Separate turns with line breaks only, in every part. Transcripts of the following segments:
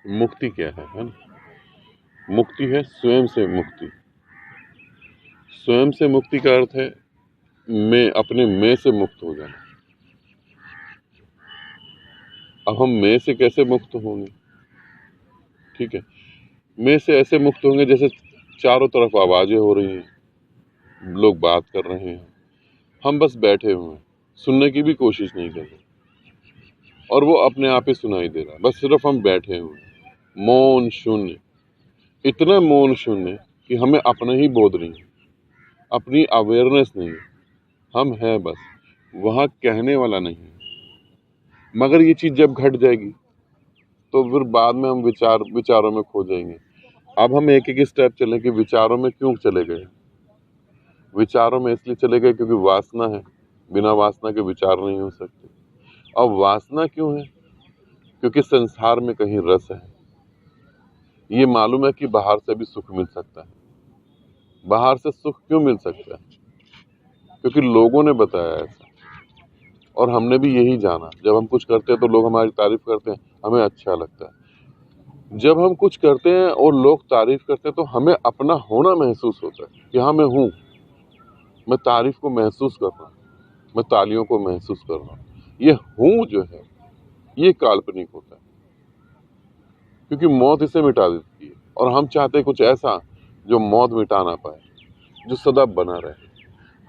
मुक्ति क्या है ना? मुक्ति है स्वयं से मुक्ति। स्वयं से मुक्ति का अर्थ है मैं, अपने मैं से मुक्त हो जाना। अब हम मैं से कैसे मुक्त होंगे? ठीक है, मैं से ऐसे मुक्त होंगे जैसे चारों तरफ आवाजें हो रही हैं, लोग बात कर रहे हैं, हम बस बैठे हुए हैं, सुनने की भी कोशिश नहीं कर रहे और वो अपने आप ही सुनाई दे रहा है। बस सिर्फ हम बैठे हुए हैं, मौन शून्य, इतना मौन शून्य कि हमें अपना ही बोध नहीं है, अपनी अवेयरनेस नहीं है, हम हैं बस, वहाँ कहने वाला नहीं है। मगर ये चीज़ जब घट जाएगी तो फिर बाद में हम विचारों में खो जाएंगे। अब हम एक एक स्टेप चलें कि विचारों में क्यों चले गए। विचारों में इसलिए चले गए क्योंकि वासना है, बिना वासना के विचार नहीं हो सकते। अब वासना क्यों है? क्योंकि संसार में कहीं रस है। ये मालूम है कि बाहर से भी सुख मिल सकता है। बाहर से सुख क्यों मिल सकता है? क्योंकि लोगों ने बताया ऐसा और हमने भी यही जाना। जब हम कुछ करते हैं तो लोग हमारी तारीफ करते हैं, हमें अच्छा लगता है। जब हम कुछ करते हैं और लोग तारीफ करते हैं तो हमें अपना होना महसूस होता है कि हाँ मैं हूँ, मैं तारीफ को महसूस कर रहा हूँ, मैं तालियों को महसूस कर रहा हूँ। ये हूँ जो है ये काल्पनिक होता है क्योंकि मौत इसे मिटा देती है और हम चाहते हैं कुछ ऐसा जो मौत मिटा ना पाए, जो सदा बना रहे।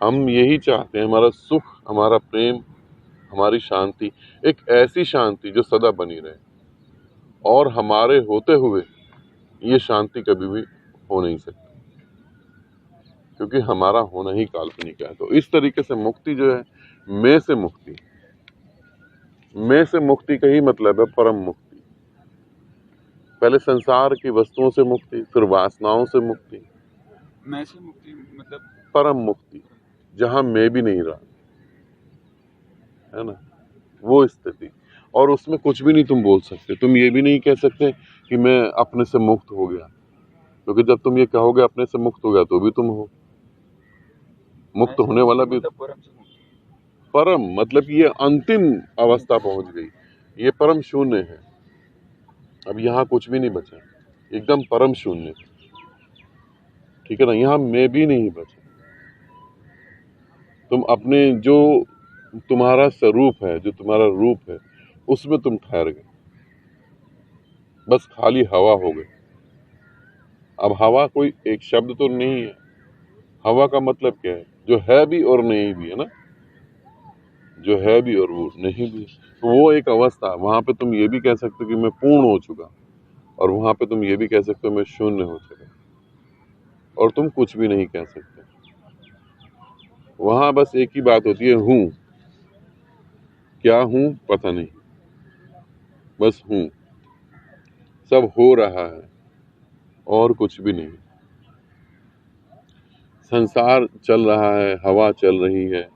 हम यही चाहते हैं, हमारा सुख, हमारा प्रेम, हमारी शांति, एक ऐसी शांति जो सदा बनी रहे। और हमारे होते हुए ये शांति कभी भी हो नहीं सकती क्योंकि हमारा होना ही काल्पनिक है। तो इस तरीके से मुक्ति जो है, मैं से मुक्ति, मैं से मुक्ति का ही मतलब है परम मुक्ति। पहले संसार की वस्तुओं से मुक्ति, फिर वासनाओं से मुक्ति,
मैं से मुक्ति मतलब
परम मुक्ति, जहां मैं भी नहीं रहा, है ना, वो स्थिति। और उसमें कुछ भी नहीं तुम बोल सकते, तुम ये भी नहीं कह सकते कि मैं अपने से मुक्त हो गया, क्योंकि जब तुम ये कहोगे अपने से मुक्त हो गया तो भी तुम हो, मुक्त होने वाला भी।
मतलब परम से मुक्ति।
परम मतलब ये अंतिम अवस्था पहुंच गई, ये परम शून्य है। अब यहाँ कुछ भी नहीं बचा, एकदम परम शून्य, ठीक है ना। यहाँ मैं भी नहीं बचा। तुम अपने जो तुम्हारा स्वरूप है, जो तुम्हारा रूप है, उसमें तुम ठहर गए, बस खाली हवा हो गई। अब हवा कोई एक शब्द तो नहीं है, हवा का मतलब क्या है? जो है भी और नहीं भी, है ना, जो है भी और वो नहीं भी। तो वो एक अवस्था, वहां पे तुम ये भी कह सकते हो कि मैं पूर्ण हो चुका, और वहां पे तुम ये भी कह सकते हो मैं शून्य हो चुका, और तुम कुछ भी नहीं कह सकते। वहां बस एक ही बात होती है, हूं। क्या हूं पता नहीं, बस हूं, सब हो रहा है और कुछ भी नहीं। संसार चल रहा है, हवा चल रही है,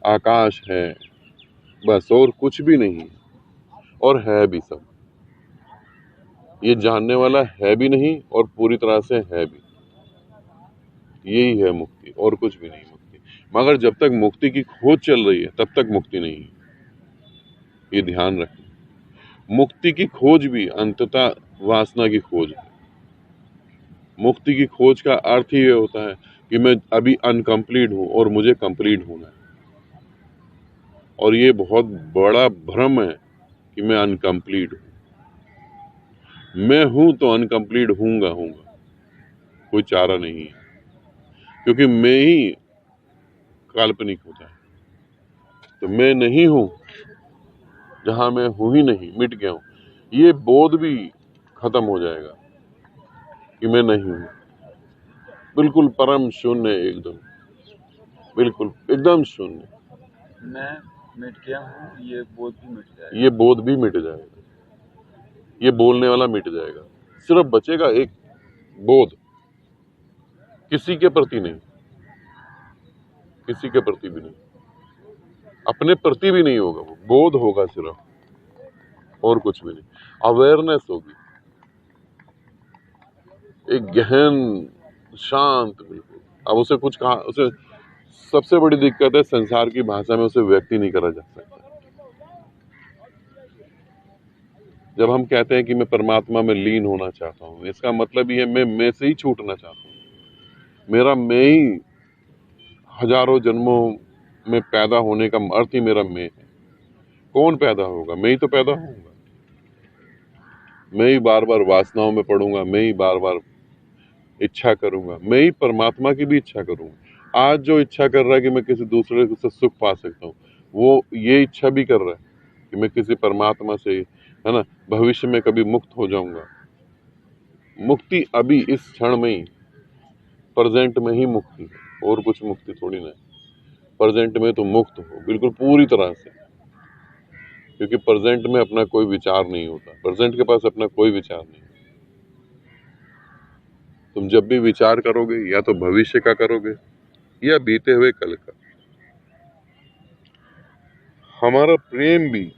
आकाश है, बस, और कुछ भी नहीं, और है भी सब। ये जानने वाला है भी नहीं और पूरी तरह से है भी। यही है मुक्ति, और कुछ भी नहीं मुक्ति। मगर जब तक मुक्ति की खोज चल रही है तब तक मुक्ति नहीं है, ये ध्यान रखें। मुक्ति की खोज भी अंततः वासना की खोज है। मुक्ति की खोज का अर्थ ही ये होता है कि मैं अभी अनकम्प्लीट हूं और मुझे कंप्लीट होना है। और ये बहुत बड़ा भ्रम है कि मैं अनकम्प्लीट हूं। मैं हूं तो अनकम्प्लीट हूंगा, कोई चारा नहीं है, क्योंकि मैं ही काल्पनिक होता है। तो मैं नहीं हूं जहां मैं हूं ही नहीं, मिट गया हूं, ये बोध भी खत्म हो जाएगा कि मैं नहीं हूं। बिल्कुल परम शून्य, एकदम, बिल्कुल एकदम शून्य।
मैं मिट गया हूँ, ये बोध भी मिट जाएगा।
ये बोध भी मिट जाएगा, ये बोलने वाला मिट जाएगा, सिर्फ बचेगा एक बोध, किसी के प्रति नहीं, किसी के प्रति भी नहीं, अपने प्रति भी नहीं होगा, वो बोध होगा सिर्फ, और कुछ भी नहीं। अवेयरनेस होगी, एक गहन शांत, बिल्कुल। अब उसे कुछ कहा, उसे सबसे बड़ी दिक्कत है संसार की भाषा में उसे व्यक्ति नहीं करा जा सकता। जब हम कहते हैं कि मैं परमात्मा में लीन होना चाहता हूँ, इसका मतलब ये है मैं से ही छूटना चाहता हूँ। मेरा मैं ही हजारों जन्मों में पैदा होने का अर्थ ही मेरा मैं है। कौन पैदा होगा? मैं ही तो पैदा होऊंगा। मैं ही बार बार वासनाओं में पड़ूंगा, मैं ही बार बार इच्छा करूंगा, मैं ही परमात्मा की भी इच्छा करूंगा। आज जो इच्छा कर रहा है कि मैं किसी दूसरे से सुख पा सकता हूँ, वो ये इच्छा भी कर रहा है कि मैं किसी परमात्मा से, है ना, भविष्य में कभी मुक्त हो जाऊंगा। मुक्ति अभी इस क्षण में ही, प्रेजेंट में ही मुक्ति है, और कुछ मुक्ति थोड़ी ना है। प्रेजेंट में तो मुक्त हो बिल्कुल पूरी तरह से, क्योंकि प्रेजेंट में अपना कोई विचार नहीं होता। प्रेजेंट के पास अपना कोई विचार नहीं। तुम जब भी विचार करोगे या तो भविष्य का करोगे या बीते हुए कल का। हमारा प्रेम भी,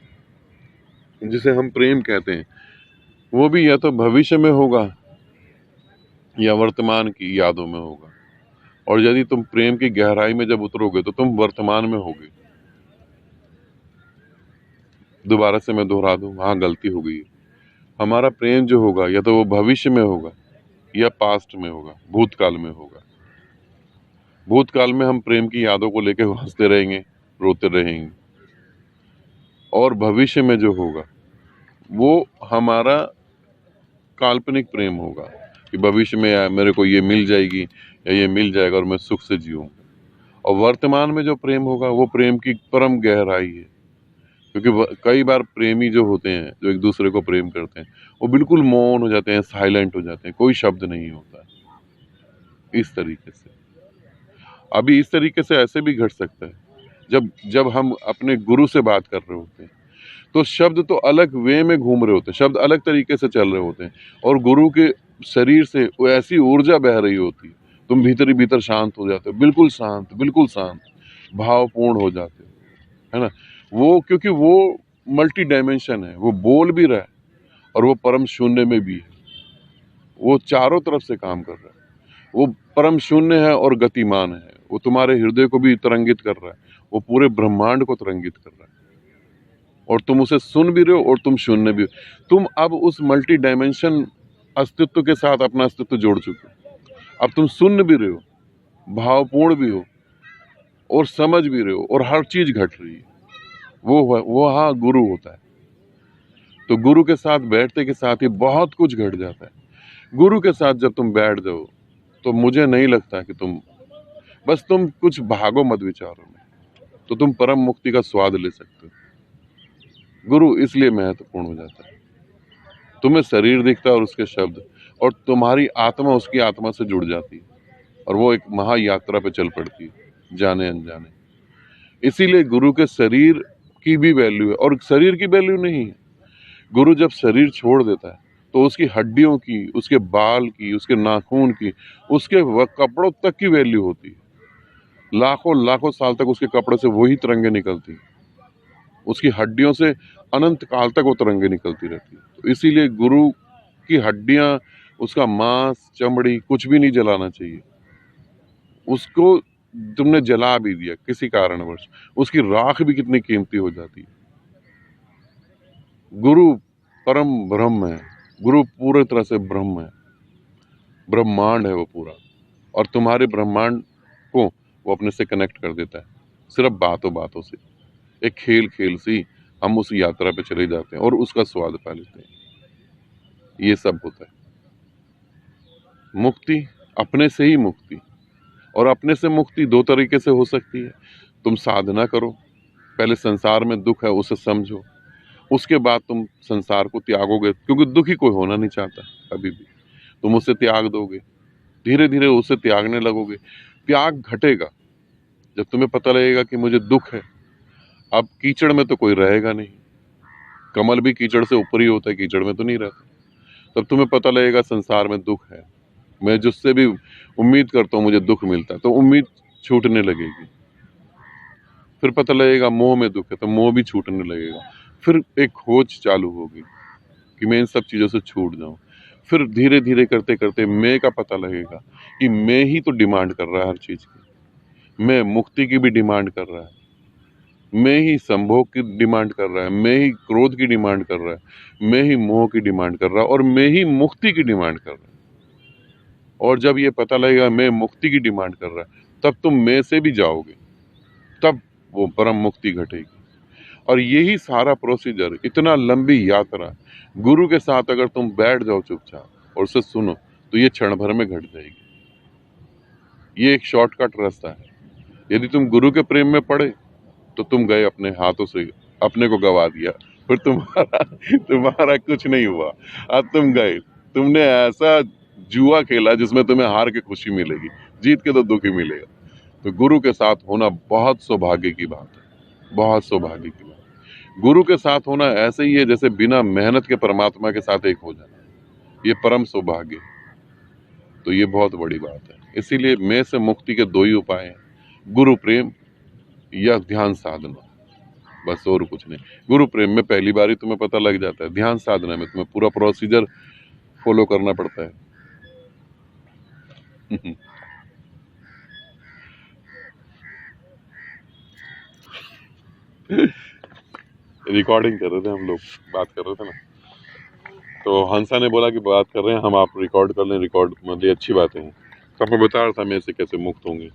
जिसे हम प्रेम कहते हैं, वो भी या तो भविष्य में होगा या वर्तमान की यादों में होगा। और यदि तुम प्रेम की गहराई में जब उतरोगे तो तुम वर्तमान में होगे। दोबारा से मैं दोहरा दूं, हाँ गलती हो गई। हमारा प्रेम जो होगा या तो वो भविष्य में होगा या पास्ट में होगा, भूतकाल में होगा। भूतकाल में हम प्रेम की यादों को लेकर हंसते रहेंगे, रोते रहेंगे। और भविष्य में जो होगा वो हमारा काल्पनिक प्रेम होगा कि भविष्य में मेरे को ये मिल जाएगी या ये मिल जाएगा और मैं सुख से जीऊंगा। और वर्तमान में जो प्रेम होगा वो प्रेम की परम गहराई है, क्योंकि कई बार प्रेमी जो होते हैं, जो एक दूसरे को प्रेम करते हैं, वो बिल्कुल मौन हो जाते हैं, साइलेंट हो जाते हैं, कोई शब्द नहीं होता। इस तरीके से अभी इस तरीके से ऐसे भी घट सकता है जब जब हम अपने गुरु से बात कर रहे होते हैं, तो शब्द तो अलग वे में घूम रहे होते हैं, शब्द अलग तरीके से चल रहे होते हैं, और गुरु के शरीर से वो ऐसी ऊर्जा बह रही होती है, तुम भीतर ही भीतर शांत हो जाते हो, बिल्कुल शांत, भावपूर्ण हो जाते हो, है ना। वो क्योंकि वो मल्टी डायमेंशन है, वो बोल भी रहा है और वो परम शून्य में भी है, वो चारों तरफ से काम कर रहा है। वो परम शून्य है और गतिमान है, वो तुम्हारे हृदय को भी तरंगित कर रहा है, वो पूरे ब्रह्मांड को तरंगित कर रहा है, और तुम उसे सुन भी रहे हो और तुम शून्य भी हो। तुम अब उस मल्टी डायमेंशन अस्तित्व के साथ अपना अस्तित्व जोड़ चुके हो। अब तुम सुन भी रहे हो, भावपूर्ण भी हो, और समझ भी रहे हो, और हर चीज घट रही है। वो हाँ गुरु होता है। तो गुरु के साथ बैठते के साथ ही बहुत कुछ घट जाता है। गुरु के साथ जब तुम बैठ जाओ तो मुझे नहीं लगता कि तुम कुछ भागो मत विचारों में, तो तुम परम मुक्ति का स्वाद ले सकते हो। गुरु इसलिए महत्वपूर्ण हो जाता है। तुम्हें शरीर दिखता है और उसके शब्द, और तुम्हारी आत्मा उसकी आत्मा से जुड़ जाती है, और वो एक महायात्रा पे चल पड़ती है, जाने अनजाने। इसीलिए गुरु के शरीर की भी वैल्यू है, और शरीर की वैल्यू नहीं है। गुरु जब शरीर छोड़ देता है तो उसकी हड्डियों की, उसके बाल की, उसके नाखून की, उसके कपड़ों तक की वैल्यू होती है। लाखों लाखों साल तक उसके कपड़े से वही तरंगे निकलती हैं, उसकी हड्डियों से अनंत काल तक वो तरंगे निकलती रहती है। तो इसीलिए गुरु की हड्डियां, उसका मांस, चमड़ी कुछ भी नहीं जलाना चाहिए। उसको तुमने जला भी दिया किसी कारणवश, उसकी राख भी कितनी कीमती हो जाती है। गुरु परम ब्रह्म है, गुरु पूरे तरह से ब्रह्म है, ब्रह्मांड है वो पूरा, और तुम्हारे ब्रह्मांड को वो अपने से कनेक्ट कर देता है, सिर्फ बातों बातों से। एक खेल खेल सी हम उस यात्रा पे चले जाते हैं और उसका स्वाद पा लेते हैं। ये सब होता है। मुक्ति, अपने से ही मुक्ति, और अपने से मुक्ति दो तरीके से हो सकती है। तुम साधना करो, पहले संसार में दुख है उसे समझो, उसके बाद तुम संसार को त्यागोगे, क्योंकि दुखी कोई होना नहीं चाहता कभी भी। तुम उसे त्याग दोगे, धीरे धीरे उसे त्यागने लगोगे। त्याग घटेगा जब तुम्हें पता लगेगा कि मुझे दुख है। अब कीचड़ में तो कोई रहेगा नहीं, कमल भी कीचड़ से ऊपर ही होता है, कीचड़ में तो नहीं रहता। तब तुम्हें पता लगेगा संसार में दुख है, मैं जिससे भी उम्मीद करता हूँ मुझे दुख मिलता है, तो उम्मीद छूटने लगेगी। फिर पता लगेगा मोह में दुख है, तो मोह भी छूटने लगेगा। फिर एक खोज चालू होगी कि मैं इन सब चीज़ों से छूट जाऊं। फिर धीरे धीरे करते करते मैं का पता लगेगा कि मैं ही तो डिमांड कर रहा है हर चीज़ की, मैं मुक्ति की भी डिमांड कर रहा है, मैं ही संभोग की डिमांड कर रहा है, मैं ही क्रोध की डिमांड कर रहा है, मैं ही मोह की डिमांड कर रहा है और मैं ही मुक्ति की डिमांड कर रहा है। और जब ये पता लगेगा मैं मुक्ति की डिमांड कर रहा है, तब तुम मैं से भी जाओगे, तब वो परम मुक्ति घटेगी। और यही सारा प्रोसीजर, इतना लंबी यात्रा, गुरु के साथ अगर तुम बैठ जाओ चुपचाप और उसे सुनो, तो ये क्षण भर में घट जाएगी। ये एक शॉर्टकट रास्ता है। यदि तुम गुरु के प्रेम में पड़े तो तुम गए, अपने हाथों से अपने को गवा दिया, फिर तुम्हारा कुछ नहीं हुआ। आज तुम गए, तुमने ऐसा जुआ खेला जिसमें तुम्हें हार के खुशी मिलेगी, जीत के तो दुख ही मिलेगा। तो गुरु के साथ होना बहुत सौभाग्य की बात है, बहुत सौभाग्य की बात है। गुरु के साथ होना ऐसे ही है जैसे बिना मेहनत के परमात्मा के साथ एक हो जाना, ये परम सौभाग्य है। तो ये बहुत बड़ी बात है। इसीलिए मैं से मुक्ति के दो ही उपाय हैं, गुरु प्रेम या ध्यान साधना, बस और कुछ नहीं। गुरु प्रेम में पहली बार ही तुम्हें पता लग जाता है, ध्यान साधना में तुम्हें पूरा प्रोसीजर फॉलो करना पड़ता है। रिकॉर्डिंग कर रहे थे हम लोग, बात कर रहे थे ना, तो हंसा ने बोला कि बात कर रहे हैं हम, आप रिकॉर्ड कर लें। रिकॉर्ड मतलब अच्छी बातें हैं। तो मैं बता रहा था मैं से कैसे मुक्त होंगे,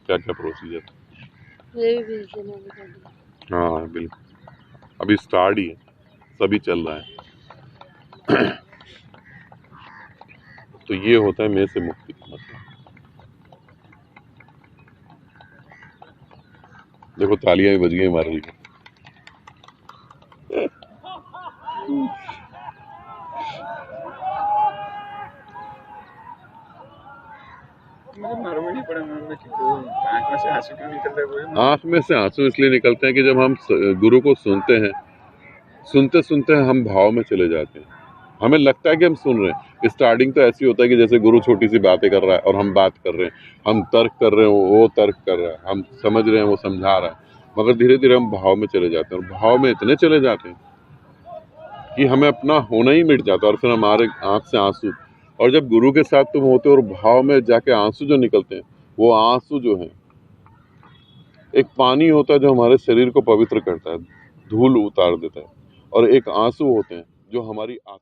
क्या क्या प्रोसीजर। हाँ बिल्कुल, अभी स्टार्ट ही है, सभी चल रहा है। तो ये होता है मैं से मुक्ति का मतलब। देखो तालियां भी बज गई हमारे लिए।
मुझे मालूम ही नहीं पड़ा मैं कि तो आँख में से आंसू क्यों निकल रहे हैं, वो
आंख में से आंसू इसलिए निकलते हैं कि जब हम गुरु को सुनते हैं, सुनते सुनते हम भाव में चले जाते हैं। हमें लगता है कि हम सुन रहे हैं। स्टार्टिंग तो ऐसी होता है कि जैसे गुरु छोटी सी बातें कर रहा है और हम बात कर रहे हैं, हम तर्क कर रहे हैं, वो तर्क कर रहा है, हम समझ रहे हैं, वो समझा रहा है। मगर धीरे धीरे हम भाव में चले जाते हैं और भाव में इतने चले जाते हैं कि हमें अपना होना ही मिट जाता है और फिर हमारे आंख से आंसू। और जब गुरु के साथ तुम होते हो और भाव में जाके आंसू जो निकलते हैं, वो आंसू जो है एक पानी होता है जो हमारे शरीर को पवित्र करता है, धूल उतार देता है, और एक आंसू होते हैं जो हमारी